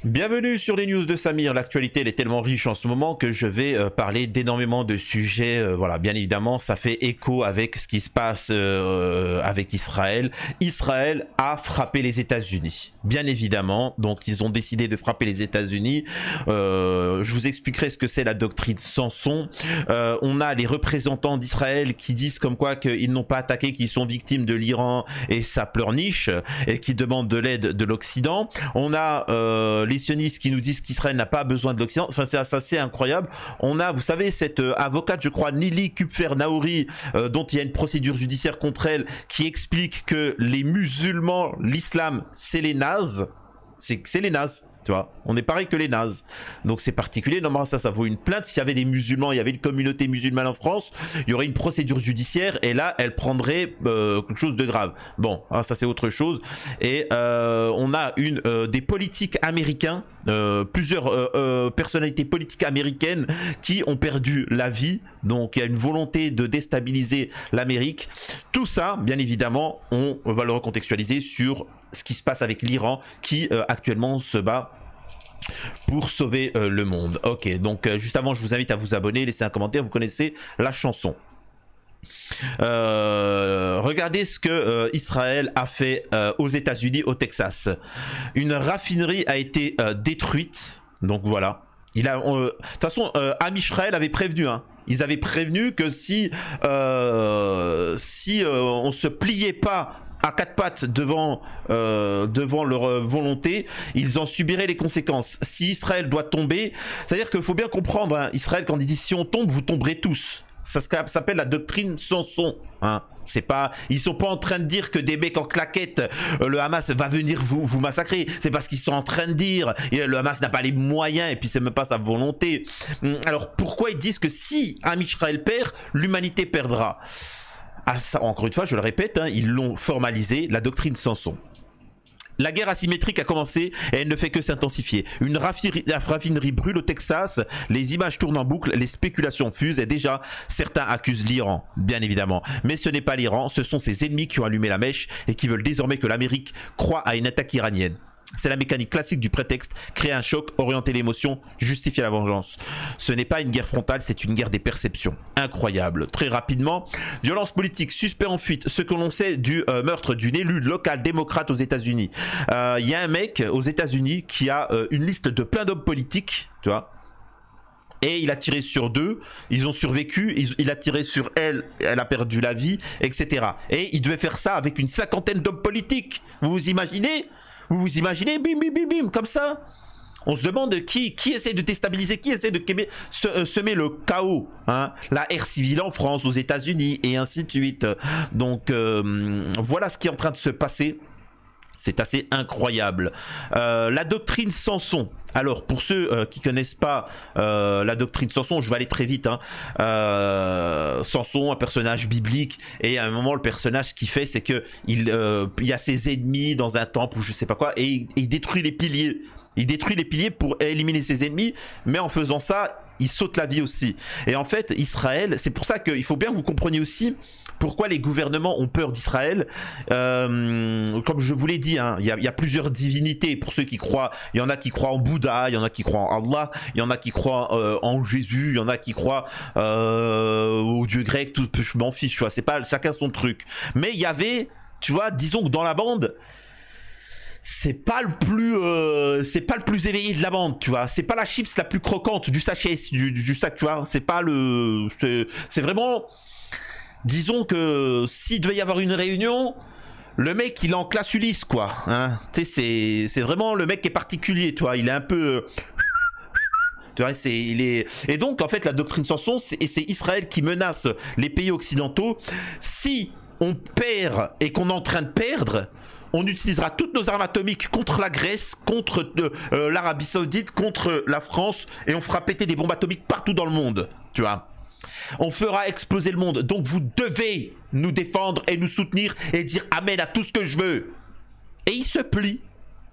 Bienvenue sur les news de Samir. L'actualité elle est tellement riche en ce moment que je vais parler d'énormément de sujets. Voilà, bien évidemment, ça fait écho avec ce qui se passe avec Israël. Israël a frappé les États-Unis, bien évidemment. Donc, ils ont décidé de frapper les États-Unis. Je vous expliquerai ce que c'est la doctrine Samson. On a les représentants d'Israël qui disent comme quoi qu'ils n'ont pas attaqué, qu'ils sont victimes de l'Iran et ça pleurniche et qui demandent de l'aide de l'Occident. On a les sionistes qui nous disent qu'Israël n'a pas besoin de l'Occident. Enfin, c'est assez incroyable. On a, vous savez, cette avocate, je crois, Nili Kupfer-Naouri, dont il y a une procédure judiciaire contre elle, qui explique que les musulmans, l'islam, c'est les nazes. C'est les nazes. Tu vois, on est pareil que les nazes. Donc c'est particulier. Normalement, ça vaut une plainte. S'il y avait des musulmans, il y avait une communauté musulmane en France, il y aurait une procédure judiciaire et là, elle prendrait quelque chose de grave. Bon, hein, ça c'est autre chose. Et on a des politiques américains, plusieurs personnalités politiques américaines qui ont perdu la vie. Donc il y a une volonté de déstabiliser l'Amérique. Tout ça, bien évidemment, on va le recontextualiser sur ce qui se passe avec l'Iran qui actuellement se bat pour sauver le monde. Ok, donc juste avant, je vous invite à vous abonner, laisser un commentaire, vous connaissez la chanson. Regardez ce que Israël a fait aux États-Unis, au Texas. Une raffinerie a été détruite, donc voilà. De toute façon, Amisraël avait prévenu, hein. Ils avaient prévenu que si on se pliait pas à quatre pattes devant leur volonté, ils en subiraient les conséquences. Si Israël doit tomber, c'est-à-dire qu'il faut bien comprendre, hein, Israël quand il dit si on tombe, vous tomberez tous. Ça s'appelle la doctrine Samson. Hein. Ils sont pas en train de dire que des mecs en claquettes, le Hamas va venir vous massacrer. C'est parce qu'ils sont en train de dire le Hamas n'a pas les moyens et puis c'est même pas sa volonté. Alors pourquoi ils disent que si Amisraël perd, l'humanité perdra? Ah, ça, encore une fois, je le répète, hein, ils l'ont formalisé, la doctrine Samson. La guerre asymétrique a commencé et elle ne fait que s'intensifier. Une raffinerie brûle au Texas, les images tournent en boucle, les spéculations fusent et déjà certains accusent l'Iran, bien évidemment. Mais ce n'est pas l'Iran, ce sont ses ennemis qui ont allumé la mèche et qui veulent désormais que l'Amérique croie à une attaque iranienne. C'est la mécanique classique du prétexte, créer un choc, orienter l'émotion, justifier la vengeance. Ce n'est pas une guerre frontale, c'est une guerre des perceptions. Incroyable. Très rapidement, violence politique, suspect en fuite, ce que l'on sait du meurtre d'une élue locale démocrate aux États-Unis. Il y a un mec aux États-Unis qui a une liste de plein d'hommes politiques, tu vois. Et il a tiré sur deux, ils ont survécu, il a tiré sur elle, elle a perdu la vie, etc. Et il devait faire ça avec une cinquantaine d'hommes politiques. Vous vous imaginez ? Vous vous imaginez, bim, bim, bim, bim, comme ça? On se demande qui essaie de déstabiliser, qui essaie de semer le chaos. Hein, la ère civile en France, aux États-Unis, et ainsi de suite. Donc, voilà ce qui est en train de se passer. C'est assez incroyable. La doctrine Samson. Alors, pour ceux qui connaissent pas la doctrine Samson, je vais aller très vite. Hein. Samson, un personnage biblique, et à un moment, le personnage, ce qu'il fait, c'est que il y a ses ennemis dans un temple ou je sais pas quoi, et il détruit les piliers. Il détruit les piliers pour éliminer ses ennemis, mais en faisant ça, il saute la vie aussi. Et en fait, Israël, c'est pour ça qu'il faut bien que vous compreniez aussi pourquoi les gouvernements ont peur d'Israël. Comme je vous l'ai dit, hein, il y a plusieurs divinités pour ceux qui croient. Il y en a qui croient en Bouddha, il y en a qui croient en Allah, il y en a qui croient en Jésus, il y en a qui croient au dieu grec, tout, je m'en fiche, tu vois, c'est pas chacun son truc. Mais il y avait, tu vois, disons que dans la bande, c'est pas le plus éveillé de la bande, tu vois, c'est pas la chips la plus croquante du sachet, du sac, tu vois, c'est pas le, c'est vraiment, disons que s'il devait y avoir une réunion, le mec il est en classe Ulysse, quoi, hein, tu sais, c'est vraiment le mec qui est particulier, tu vois, il est un peu, tu vois, et donc en fait la doctrine Samson, c'est Israël qui menace les pays occidentaux. Si on perd et qu'on est en train de perdre, on utilisera toutes nos armes atomiques contre la Grèce, contre l'Arabie Saoudite, contre la France, et on fera péter des bombes atomiques partout dans le monde, tu vois. On fera exploser le monde. Donc vous devez nous défendre et nous soutenir et dire amen à tout ce que je veux. Et ils se plient.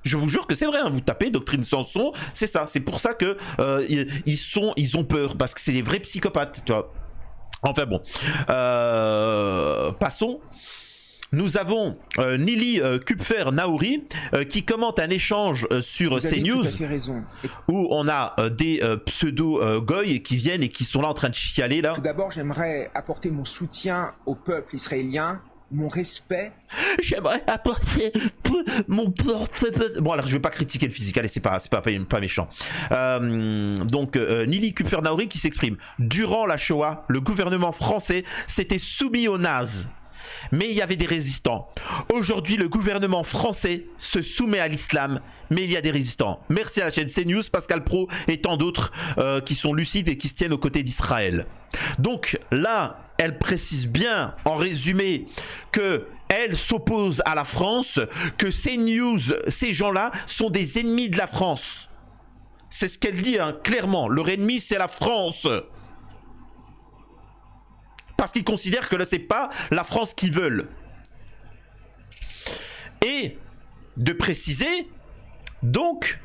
Je vous jure que c'est vrai, hein, vous tapez doctrine Samson, c'est ça. C'est pour ça que ils ont peur, parce que c'est des vrais psychopathes, tu vois. Enfin bon, passons. nous avons Nili Kupfer Naouri qui commente un échange sur CNews où on a des pseudo-goy qui viennent et qui sont là en train de chialer là. Tout d'abord, j'aimerais apporter mon soutien au peuple israélien, mon respect. J'aimerais apporter mon porte. Bon, alors je vais pas critiquer le physique, allez, c'est pas méchant. Donc, Nili Kupfer Naouri qui s'exprime. Durant la Shoah, le gouvernement français s'était soumis aux nazis. Mais il y avait des résistants. Aujourd'hui, le gouvernement français se soumet à l'islam, mais il y a des résistants. Merci à la chaîne CNews, Pascal Pro et tant d'autres qui sont lucides et qui se tiennent aux côtés d'Israël. Donc là, elle précise bien, en résumé, que elle s'oppose à la France, que CNews, ces gens-là, sont des ennemis de la France. C'est ce qu'elle dit, hein, clairement. Leur ennemi, c'est la France. Parce qu'ils considèrent que là, c'est pas la France qu'ils veulent. Et de préciser, donc,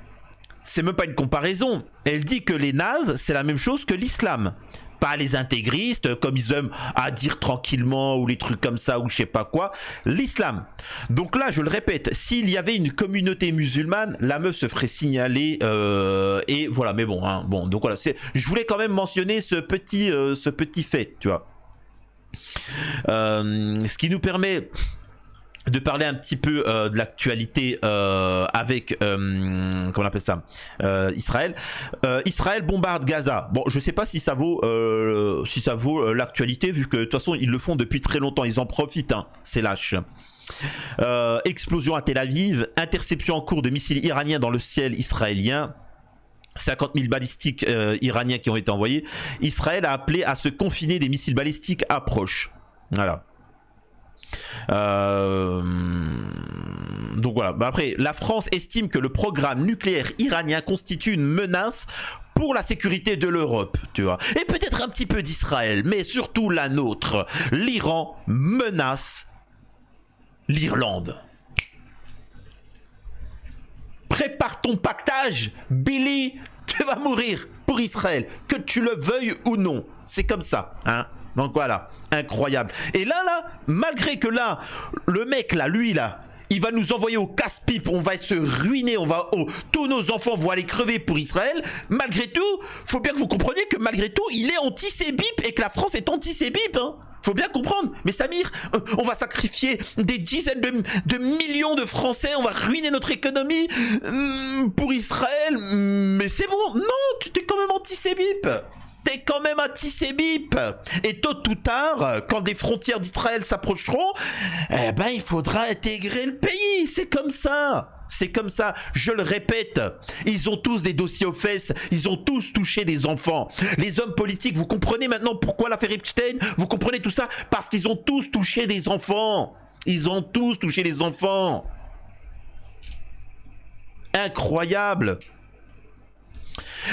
c'est même pas une comparaison. Elle dit que les nazes, c'est la même chose que l'islam. Pas les intégristes, comme ils aiment à dire tranquillement, ou les trucs comme ça, ou je sais pas quoi. L'islam. Donc là, je le répète, s'il y avait une communauté musulmane, la meuf se ferait signaler, et voilà, mais bon, hein, bon, donc voilà, je voulais quand même mentionner ce petit fait, tu vois. Ce qui nous permet de parler un petit peu de l'actualité avec comment on appelle ça, Israël. Israël bombarde Gaza. Bon, je sais pas si ça vaut l'actualité, vu que de toute façon ils le font depuis très longtemps, ils en profitent, hein, c'est lâche. Explosion à Tel Aviv, interception en cours de missiles iraniens dans le ciel israélien. 50 000 balistiques iraniens qui ont été envoyés. Israël a appelé à se confiner, des missiles balistiques approchent. Voilà. Donc voilà. Après, la France estime que le programme nucléaire iranien constitue une menace pour la sécurité de l'Europe, tu vois. Et peut-être un petit peu d'Israël, mais surtout la nôtre. L'Iran menace l'Irlande. Prépare ton pactage, Billy, tu vas mourir pour Israël, que tu le veuilles ou non. C'est comme ça, hein. Donc voilà, incroyable. Et là, malgré que là, le mec là, lui là, il va nous envoyer au casse-pipe, on va se ruiner, tous nos enfants vont aller crever pour Israël. Malgré tout, faut bien que vous compreniez que malgré tout, il est anti-sébipe et que la France est anti-sébipe, hein. Faut bien comprendre. Mais Samir, on va sacrifier des dizaines de millions de Français, on va ruiner notre économie pour Israël. Mais c'est bon, non, tu t'es quand même anti-sébipe. T'es quand même anti-sébipe. Et tôt ou tard, quand des frontières d'Israël s'approcheront, eh ben il faudra intégrer le pays. C'est comme ça. C'est comme ça, je le répète, ils ont tous des dossiers aux fesses, ils ont tous touché des enfants. Les hommes politiques, vous comprenez maintenant pourquoi l'affaire Epstein? Vous comprenez tout ça? Parce qu'ils ont tous touché des enfants. Ils ont tous touché des enfants. Incroyable.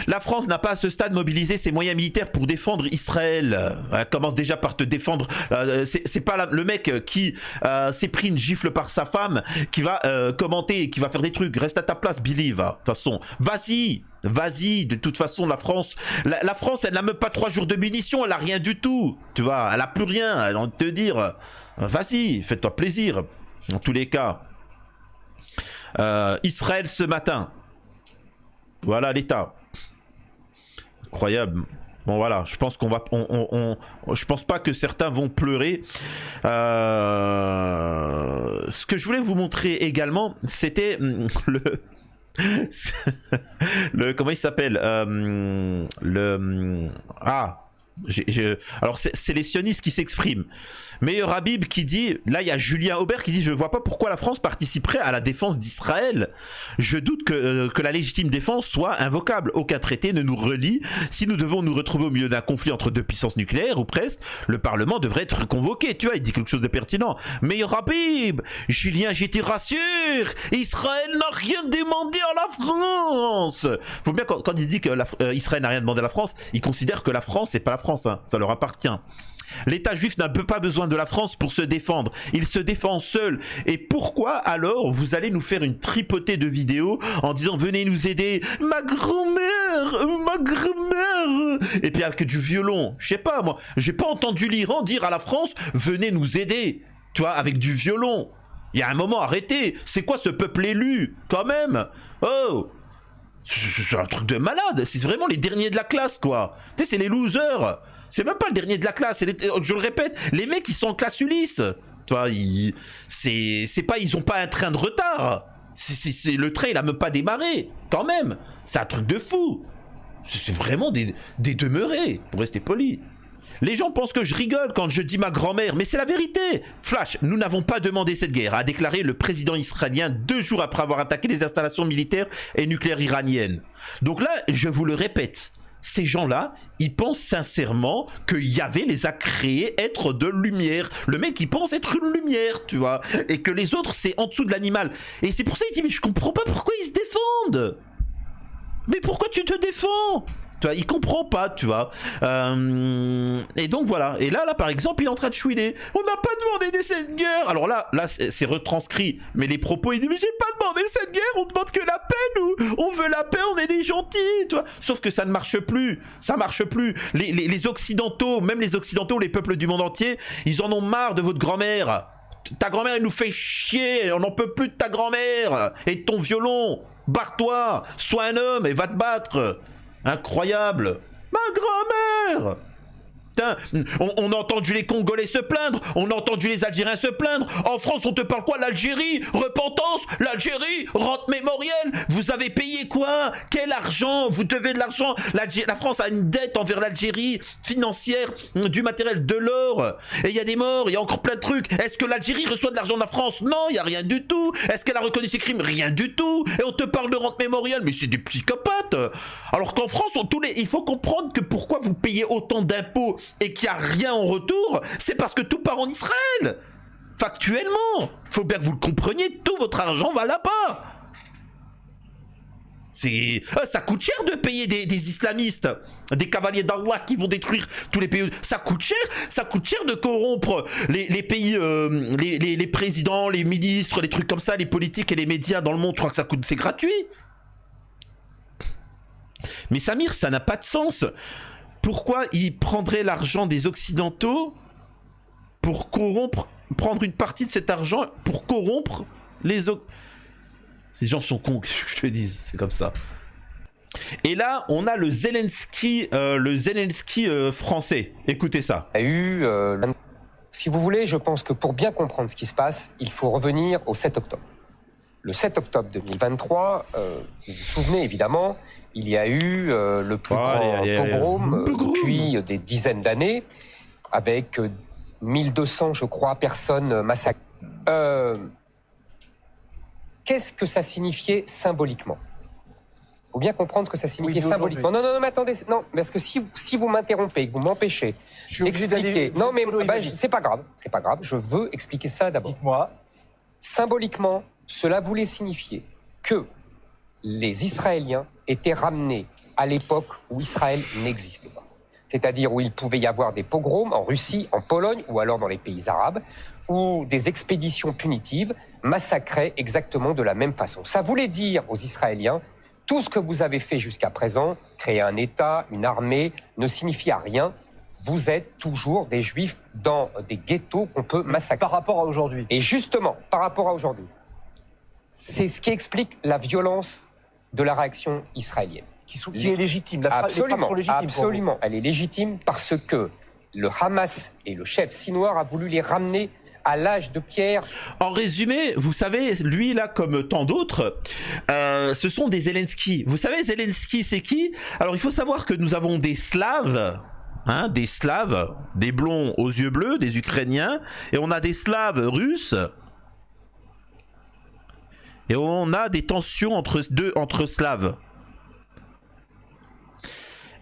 La France n'a pas à ce stade mobilisé ses moyens militaires pour défendre Israël. Elle commence déjà par te défendre. C'est pas le mec qui s'est pris une gifle par sa femme qui va commenter et qui va faire des trucs. Reste à ta place, Billy, va. De toute façon, vas-y. Vas-y, de toute façon, la France, elle n'a même pas 3 jours de munitions, elle a rien du tout. Tu vois, elle a plus rien. Elle a envie de te dire, vas-y, fais-toi plaisir. En tous les cas, Israël ce matin. Voilà l'état. Incroyable. Bon voilà, je pense qu'on va, je pense pas que certains vont pleurer. Ce que je voulais vous montrer également, c'était comment il s'appelle, alors c'est les sionistes qui s'expriment. Meilleur Habib qui dit, là il y a Julien Aubert qui dit, je ne vois pas pourquoi la France participerait à la défense d'Israël. Je doute que la légitime défense soit invocable. Aucun traité ne nous relie. Si nous devons nous retrouver au milieu d'un conflit entre 2 puissances nucléaires ou presque, le Parlement devrait être convoqué. Tu vois, il dit quelque chose de pertinent. Meilleur Habib, Julien, je te rassure, Israël n'a rien demandé à la France. Faut bien quand il dit que Israël n'a rien demandé à la France, il considère que la France c'est pas la France, hein, ça leur appartient. L'État juif n'a pas besoin de la France pour se défendre. Il se défend seul. Et pourquoi alors vous allez nous faire une tripotée de vidéos en disant venez nous aider, ma grand-mère, ma grand-mère, et puis avec du violon. Je sais pas moi, j'ai pas entendu l'Iran dire à la France venez nous aider. tu vois, avec du violon. Il y a un moment, arrêtez. C'est quoi ce peuple élu, quand même? Oh, c'est un truc de malade. C'est vraiment les derniers de la classe, quoi. Tu sais, c'est les losers. C'est même pas le dernier de la classe. Je le répète, les mecs, ils sont en classe Ulysse. Tu vois, c'est pas, ils ont pas un train de retard. Le train, il a même pas démarré, quand même. C'est un truc de fou. C'est vraiment des demeurés, pour rester poli. Les gens pensent que je rigole quand je dis ma grand-mère, mais c'est la vérité. Flash, nous n'avons pas demandé cette guerre, a déclaré le président israélien 2 jours après avoir attaqué les installations militaires et nucléaires iraniennes. Donc là, je vous le répète, ces gens-là, ils pensent sincèrement que Yahvé les a créés être de lumière. Le mec, il pense être une lumière, tu vois, et que les autres, c'est en dessous de l'animal. Et c'est pour ça qu'il dit, mais je comprends pas pourquoi ils se défendent. Mais pourquoi tu te défends? Tu vois, il comprend pas, tu vois. Et donc voilà. Et là, par exemple, il est en train de chouiner. On n'a pas demandé cette guerre. Alors là c'est retranscrit. Mais les propos, il dit, mais j'ai pas demandé cette guerre. On demande que la paix, nous. On veut la paix, on est des gentils, tu vois. Sauf que ça ne marche plus. Ça marche plus. Les Occidentaux, même les Occidentaux, les peuples du monde entier, ils en ont marre de votre grand-mère. Ta grand-mère, elle nous fait chier. On n'en peut plus de ta grand-mère et de ton violon. Barre-toi. Sois un homme et va te battre. Incroyable. Ma grand-mère. Putain, on a entendu les Congolais se plaindre, on a entendu les Algériens se plaindre. En France, on te parle quoi? L'Algérie? Repentance? L'Algérie? Rente mémorielle? Vous avez payé quoi? Quel argent? Vous devez de l'argent. La France a une dette envers l'Algérie financière, du matériel, de l'or. Et il y a des morts, il y a encore plein de trucs. Est-ce que l'Algérie reçoit de l'argent de la France? Non, il n'y a rien du tout. Est-ce qu'elle a reconnu ses crimes? Rien du tout. Et on te parle de rente mémorielle, mais c'est des psychopathes. Alors qu'en France, il faut comprendre que pourquoi vous payez autant d'impôts et qu'il n'y a rien en retour, c'est parce que tout part en Israël. Factuellement. Faut bien que vous le compreniez, tout votre argent va là-bas. Ça coûte cher de payer des islamistes, des cavaliers d'Allah qui vont détruire tous les pays. Ça coûte cher de corrompre les pays, les présidents, les ministres, les trucs comme ça, les politiques et les médias dans le monde. Je crois que ça coûte, c'est gratuit. Mais Samir, ça n'a pas de sens. Pourquoi ils prendraient l'argent des Occidentaux pour corrompre, prendre une partie de cet argent pour corrompre les autres? Les gens sont cons, que je te dise, c'est comme ça. Et là, on a le Zelensky français. Écoutez ça. Il y a eu, si vous voulez, je pense que pour bien comprendre ce qui se passe, il faut revenir au 7 octobre. Le 7 octobre 2023, vous vous souvenez évidemment, il y a eu le plus grand pogrom depuis des dizaines d'années, avec 1200, je crois, personnes massacrées. Qu'est-ce que ça signifiait symboliquement? Il faut bien comprendre ce que ça signifiait symboliquement. Non, mais attendez, non, parce que si vous m'interrompez, que vous m'empêchez d'expliquer... Non, mais c'est pas grave, je veux expliquer ça d'abord. Dites-moi. Symboliquement, cela voulait signifier que les Israéliens étaient ramenés à l'époque où Israël n'existait pas. C'est-à-dire où il pouvait y avoir des pogroms en Russie, en Pologne ou alors dans les pays arabes, où des expéditions punitives massacraient exactement de la même façon. Ça voulait dire aux Israéliens, tout ce que vous avez fait jusqu'à présent, créer un État, une armée, ne signifie à rien. Vous êtes toujours des Juifs dans des ghettos qu'on peut massacrer. Par rapport à aujourd'hui. Et justement, par rapport à aujourd'hui, c'est ce qui explique la violence de la réaction israélienne. Qui est légitime. Absolument, sont légitimes absolument. Elle est légitime parce que le Hamas et le chef Sinoir a voulu les ramener à l'âge de pierre. En résumé, vous savez, lui là comme tant d'autres, ce sont des Zelensky. Vous savez, Zelensky c'est qui? Alors il faut savoir que nous avons des Slaves, hein, des blonds aux yeux bleus, des Ukrainiens, et on a des Slaves russes. Et on a des tensions entre Slaves.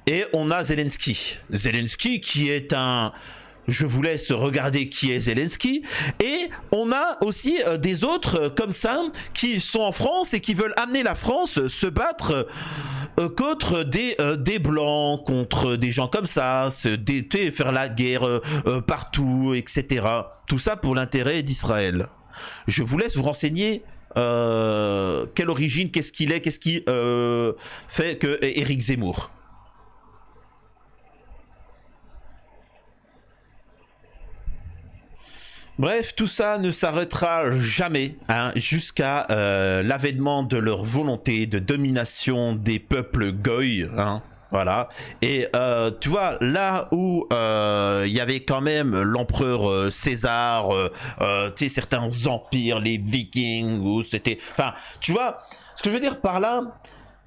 Et on a Zelensky. Zelensky qui est un... Je vous laisse regarder qui est Zelensky. Et on a aussi des autres comme ça qui sont en France et qui veulent amener la France se battre contre des blancs, contre des gens comme ça, faire la guerre partout, etc. Tout ça pour l'intérêt d'Israël. Je vous laisse vous renseigner quelle origine, qu'est-ce qu'il est, qu'est-ce qui fait que Éric Zemmour. Bref, tout ça ne s'arrêtera jamais hein, jusqu'à l'avènement de leur volonté de domination des peuples goy. Hein, voilà. Et tu vois, là où il y avait quand même l'empereur César, tu sais, certains empires, les Vikings, où c'était... Enfin, tu vois, ce que je veux dire par là,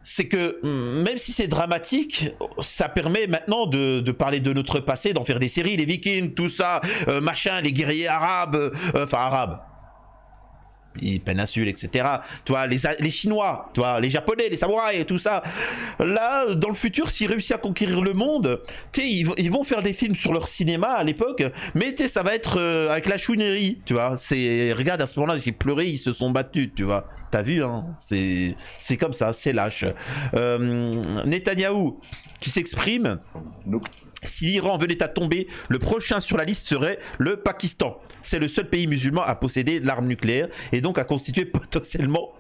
c'est que même si c'est dramatique, ça permet maintenant de parler de notre passé, d'en faire des séries, les Vikings, tout ça, machin, les guerriers arabes, enfin arabes, péninsule, etc. Tu vois, les Chinois, tu vois, les Japonais, les samouraïs et tout ça. Là, dans le futur, s'ils réussissent à conquérir le monde, tu sais, ils vont faire des films sur leur cinéma à l'époque, mais tu sais, ça va être avec la chouinerie, tu vois. Regarde, à ce moment-là, j'ai pleuré, ils se sont battus, tu vois. T'as vu, hein, c'est comme ça, c'est lâche. Netanyahou qui s'exprime. Si l'Iran venait à tomber, le prochain sur la liste serait le Pakistan. C'est le seul pays musulman à posséder l'arme nucléaire et donc à constituer potentiellement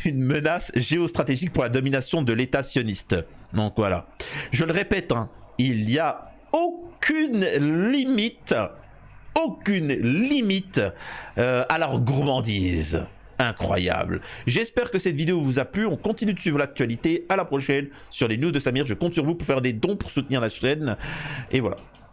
une menace géostratégique pour la domination de l'État sioniste. Donc voilà. Je le répète, hein, il n'y a aucune limite à leur gourmandise. Incroyable. J'espère que cette vidéo vous a plu. On continue de suivre l'actualité. À la prochaine sur les news de Samir. Je compte sur vous pour faire des dons pour soutenir la chaîne. Et voilà.